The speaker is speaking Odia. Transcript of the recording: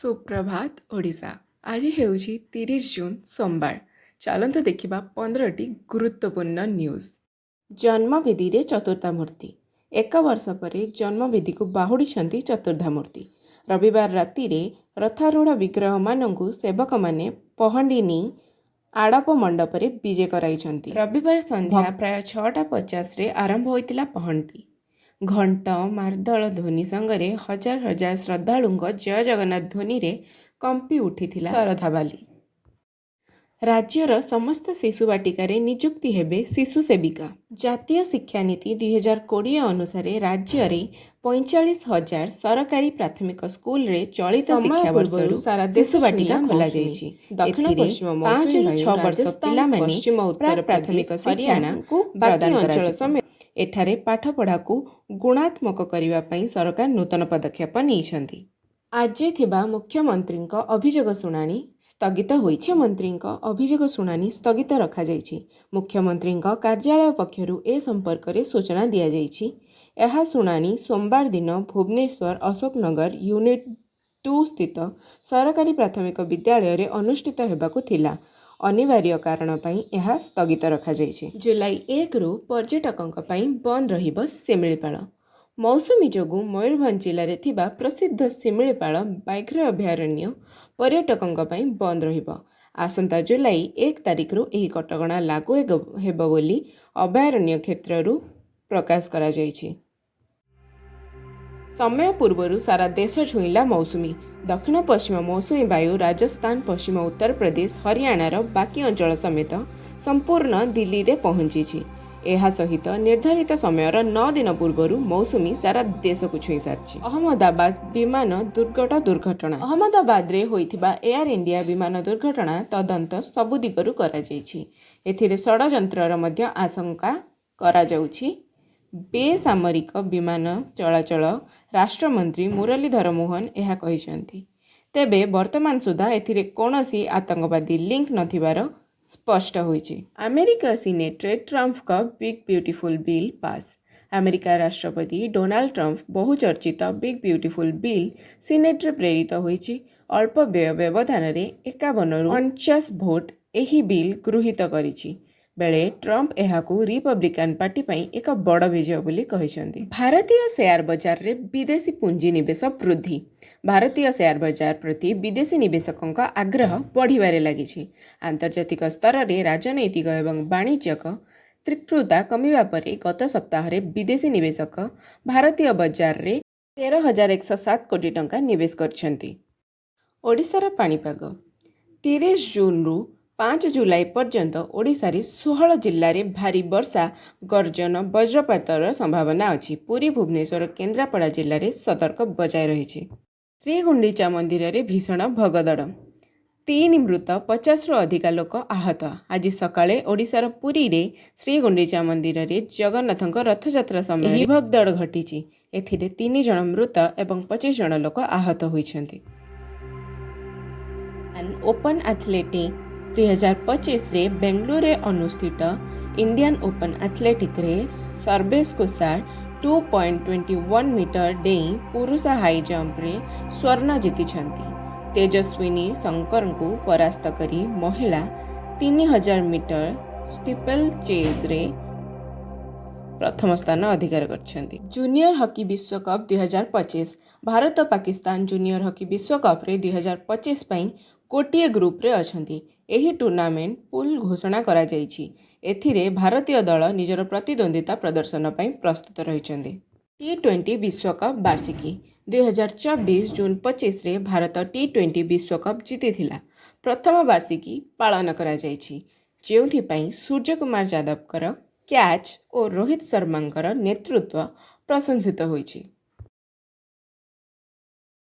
ସୁପ୍ରଭାତ ଓଡ଼ିଶା। ଆଜି ହେଉଛି 30 ଜୁନ୍ ସୋମବାର। ଚାଲନ୍ତୁ ଦେଖିବା 15ଟି ଗୁରୁତ୍ୱପୂର୍ଣ୍ଣ ନ୍ୟୁଜ୍। ଜନ୍ମବେଦୀରେ ଚତୁର୍ଦ୍ଧାମୂର୍ତ୍ତି। 1 ବର୍ଷ ପରେ ଜନ୍ମବେଦୀକୁ ବାହୁଡ଼ିଛନ୍ତି ଚତୁର୍ଦ୍ଧାମୂର୍ତ୍ତି। ରବିବାର ରାତିରେ ରଥାରୂଢ଼ ବିଗ୍ରହମାନଙ୍କୁ ସେବକମାନେ ପହଣ୍ଡି ନେଇ ଆଡ଼ପ ମଣ୍ଡପରେ ବିଜେ କରାଇଛନ୍ତି। ରବିବାର ସନ୍ଧ୍ୟା ପ୍ରାୟ 6:50ରେ ଆରମ୍ଭ ହୋଇଥିଲା ପହଣ୍ଡି। ଘଣ୍ଟ ମାର୍ଦ୍ଦଳ ଧ୍ୱନି ସଙ୍ଗରେ ହଜାର ହଜାର ଶ୍ରଦ୍ଧାଳୁଙ୍କ ଜୟ ଜଗନ୍ନାଥ ଧ୍ୱନିରେ କମ୍ପି ଉଠିଥିଲା ଶରଧାବାଲି। ରାଜ୍ୟର ସମସ୍ତ ଶିଶୁ ବାଟିକାରେ ନିଯୁକ୍ତି ହେବେ ଶିଶୁ ସେବିକା। ଜାତୀୟ ଶିକ୍ଷାନୀତି 2020 ଅନୁସାରେ ରାଜ୍ୟରେ 45,000 ସରକାରୀ ପ୍ରାଥମିକ ସ୍କୁଲରେ ଚଳିତ ଶିକ୍ଷାବର୍ଷରୁ ସାରା ଶିଶୁ ବାଟିକା ଖୋଲାଯାଇଛି। ଦକ୍ଷିଣ ପଶ୍ଚିମ 5ରୁ 6 ବର୍ଷ ପିଲାମାନେ ପ୍ରାକ୍ ପ୍ରାଥମିକ ହରିୟାଣାକୁ ବାକି ଅଞ୍ଚଳ ସମେତ ଏଠାରେ ପାଠପଢ଼ାକୁ ଗୁଣାତ୍ମକ କରିବା ପାଇଁ ସରକାର ନୂତନ ପଦକ୍ଷେପ ନେଇଛନ୍ତି। ଆଜି ଥିବା ମୁଖ୍ୟମନ୍ତ୍ରୀଙ୍କ ଅଭିଯୋଗ ଶୁଣାଣି ସ୍ଥଗିତ ହୋଇଛି। ମୁଖ୍ୟମନ୍ତ୍ରୀଙ୍କ ଅଭିଯୋଗ ଶୁଣାଣି ସ୍ଥଗିତ ରଖାଯାଇଛି। ମୁଖ୍ୟମନ୍ତ୍ରୀଙ୍କ କାର୍ଯ୍ୟାଳୟ ପକ୍ଷରୁ ଏ ସମ୍ପର୍କରେ ସୂଚନା ଦିଆଯାଇଛି। ଏହା ଶୁଣାଣି ସୋମବାର ଦିନ ଭୁବନେଶ୍ୱର ଅଶୋକନଗର ୟୁନିଟ୍ 2 ସ୍ଥିତ ସରକାରୀ ପ୍ରାଥମିକ ବିଦ୍ୟାଳୟରେ ଅନୁଷ୍ଠିତ ହେବାକୁ ଥିଲା। ଅନିବାର୍ଯ୍ୟ କାରଣ ପାଇଁ ଏହା ସ୍ଥଗିତ ରଖାଯାଇଛି। ଜୁଲାଇ 1ରୁ ପର୍ଯ୍ୟଟକଙ୍କ ପାଇଁ ବନ୍ଦ ରହିବ ଶିମିଳିପାଳ। ମୌସୁମୀ ଯୋଗୁଁ ମୟୂରଭଞ୍ଜ ଜିଲ୍ଲାରେ ଥିବା ପ୍ରସିଦ୍ଧ ଶିମିଳିପାଳ ବ୍ୟାଘ୍ର ଅଭୟାରଣ୍ୟ ପର୍ଯ୍ୟଟକଙ୍କ ପାଇଁ ବନ୍ଦ ରହିବ। ଆସନ୍ତା ଜୁଲାଇ 1 ତାରିଖରୁ ଏହି କଟକଣା ଲାଗୁ ହେବ ବୋଲି ଅଭୟାରଣ୍ୟ କ୍ଷେତ୍ରରୁ ପ୍ରକାଶ କରାଯାଇଛି। ସମୟ ପୂର୍ବରୁ ସାରା ଦେଶ ଛୁଇଁଲା ମୌସୁମୀ। ଦକ୍ଷିଣ ପଶ୍ଚିମ ମୌସୁମୀ ବାୟୁ ରାଜସ୍ଥାନ, ପଶ୍ଚିମ ଉତ୍ତରପ୍ରଦେଶ, ହରିୟାଣାର ବାକି ଅଞ୍ଚଳ ସମେତ ସମ୍ପୂର୍ଣ୍ଣ ଦିଲ୍ଲୀରେ ପହଞ୍ଚିଛି। ଏହା ସହିତ ନିର୍ଦ୍ଧାରିତ ସମୟର 9 ଦିନ ପୂର୍ବରୁ ମୌସୁମୀ ସାରା ଦେଶକୁ ଛୁଇଁ ସାରିଛି। ଅହମ୍ମଦାବାଦ ବିମାନ ଦୁର୍ଘଟଣା। ଅହମ୍ମଦାବାଦରେ ହୋଇଥିବା ଏୟାର ଇଣ୍ଡିଆ ବିମାନ ଦୁର୍ଘଟଣା ତଦନ୍ତ ସବୁ ଦିଗରୁ କରାଯାଇଛି। ଏଥିରେ ଷଡ଼ଯନ୍ତ୍ରର ମଧ୍ୟ ଆଶଙ୍କା କରାଯାଉଛି। ବେସାମରିକ ବିମାନ ଚଳାଚଳ ରାଷ୍ଟ୍ରମନ୍ତ୍ରୀ ମୁରଲୀଧର ମୋହନ ଏହା କହିଛନ୍ତି। ତେବେ ବର୍ତ୍ତମାନ ସୁଦ୍ଧା ଏଥିରେ କୌଣସି ଆତଙ୍କବାଦୀ ଲିଙ୍କ ନଥିବାର ସ୍ପଷ୍ଟ ହୋଇଛି। ଆମେରିକା ସିନେଟରେ ଟ୍ରମ୍ପଙ୍କ big beautiful bill pass. America ରାଷ୍ଟ୍ରପତି ଡୋନାଲ୍ଡ ଟ୍ରମ୍ପ ବହୁଚର୍ଚ୍ଚିତ ବିଗ୍ ବ୍ୟୁଟିଫୁଲ ବିଲ୍ ସିନେଟରେ ପ୍ରେରିତ ହୋଇଛି। ଅଳ୍ପ ବ୍ୟୟ ବ୍ୟବଧାନରେ 51ରୁ 49 ଭୋଟ ଏହି ବିଲ୍ ଗୃହୀତ କରିଛି ବେଳେ ଟ୍ରମ୍ପ ଏହାକୁ ରିପବ୍ଲିକାନ ପାର୍ଟି ପାଇଁ ଏକ ବଡ଼ ବିଜୟ ବୋଲି କହିଛନ୍ତି। ଭାରତୀୟ ସେୟାର ବଜାରରେ ବିଦେଶୀ ପୁଞ୍ଜିନିବେଶ ବୃଦ୍ଧି। ଭାରତୀୟ ସେୟାର ବଜାର ପ୍ରତି ବିଦେଶୀ ନିବେଶକଙ୍କ ଆଗ୍ରହ ବଢ଼ିବାରେ ଲାଗିଛି। ଆନ୍ତର୍ଜାତିକ ସ୍ତରରେ ରାଜନୈତିକ ଏବଂ ବାଣିଜ୍ୟିକ ତୀକ୍ଷ୍ଣତା କମିବା ପରେ ଗତ ସପ୍ତାହରେ ବିଦେଶୀ ନିବେଶକ ଭାରତୀୟ ବଜାରରେ 13,107 କୋଟି ଟଙ୍କା ନିବେଶ କରିଛନ୍ତି। ଓଡ଼ିଶାର ପାଣିପାଗ। 30 ଜୁନ୍ରୁ 5 ଜୁଲାଇ ପର୍ଯ୍ୟନ୍ତ ଓଡ଼ିଶାରେ 16 ଜିଲ୍ଲାରେ ଭାରୀ ବର୍ଷା, ଗର୍ଜନ, ବଜ୍ରପାତର ସମ୍ଭାବନା ଅଛି। ପୁରୀ, ଭୁବନେଶ୍ୱର, କେନ୍ଦ୍ରାପଡ଼ା ଜିଲ୍ଲାରେ ସତର୍କ ବଜାୟ ରହିଛି। ଶ୍ରୀଗୁଣ୍ଡିଚା ମନ୍ଦିରରେ ଭୀଷଣ ଭଗଦଡ଼। 3 ମୃତ, 50ରୁ ଅଧିକା ଲୋକ ଆହତ। ଆଜି ସକାଳେ ଓଡ଼ିଶାର ପୁରୀରେ ଶ୍ରୀଗୁଣ୍ଡିଚା ମନ୍ଦିରରେ ଜଗନ୍ନାଥଙ୍କ ରଥଯାତ୍ରା ସମୟରେ ଏହି ଭଗଦଡ଼ ଘଟିଛି। ଏଥିରେ 3 ଜଣ ମୃତ ଏବଂ 25 ଜଣ ଲୋକ ଆହତ ହୋଇଛନ୍ତି। ଓପନ୍ ଆଥଲେଟିକ୍ 2025ରେ ବେଙ୍ଗାଲୁରୁରେ ଅନୁଷ୍ଠିତ ଇଣ୍ଡିଆନ୍ ଓପନ୍ ଆଥଲେଟିକ୍ସରେ ସର୍ବେଶ କୁସାର 2.21 ମିଟର ଡେଇଁ ପୁରୁଷ ହାଇ ଜମ୍ପରେ ସ୍ୱର୍ଣ୍ଣ ଜିତିଛନ୍ତି। ତେଜସ୍ୱିନୀ ଶଙ୍କରଙ୍କୁ ପରାସ୍ତ କରି ମହିଳା 3000 ମିଟର ଷ୍ଟିପଲ୍ ଚେଜ୍ରେ ପ୍ରଥମ ସ୍ଥାନ ଅଧିକାର କରିଛନ୍ତି। ଜୁନିୟର ହକି ବିଶ୍ୱକପ୍ 2025। ଭାରତ ପାକିସ୍ତାନ ଜୁନିୟର ହକି ବିଶ୍ୱକପ୍ରେ 2025 ପାଇଁ ଗୋଟିଏ ଗ୍ରୁପରେ ଅଛନ୍ତି। ଏହି ଟୁର୍ଣ୍ଣାମେଣ୍ଟ ପୁଲ୍ ଘୋଷଣା କରାଯାଇଛି। ଏଥିରେ ଭାରତୀୟ ଦଳ ନିଜର ପ୍ରତିଦ୍ୱନ୍ଦ୍ୱିତା ପ୍ରଦର୍ଶନ ପାଇଁ ପ୍ରସ୍ତୁତ ରହିଛନ୍ତି। ଟି20 ବିଶ୍ୱକପ୍ ବାର୍ଷିକୀ। 2024 ଜୁନ୍ 25ରେ ଭାରତ ଟି20 ବିଶ୍ୱକପ୍ ଜିତିଥିଲା। ପ୍ରଥମ ବାର୍ଷିକୀ ପାଳନ କରାଯାଇଛି, ଯେଉଁଥିପାଇଁ ସୂର୍ଯ୍ୟକୁମାର ଯାଦବଙ୍କର କ୍ୟାଚ୍ ଓ ରୋହିତ ଶର୍ମାଙ୍କର ନେତୃତ୍ୱ ପ୍ରଶଂସିତ ହୋଇଛି।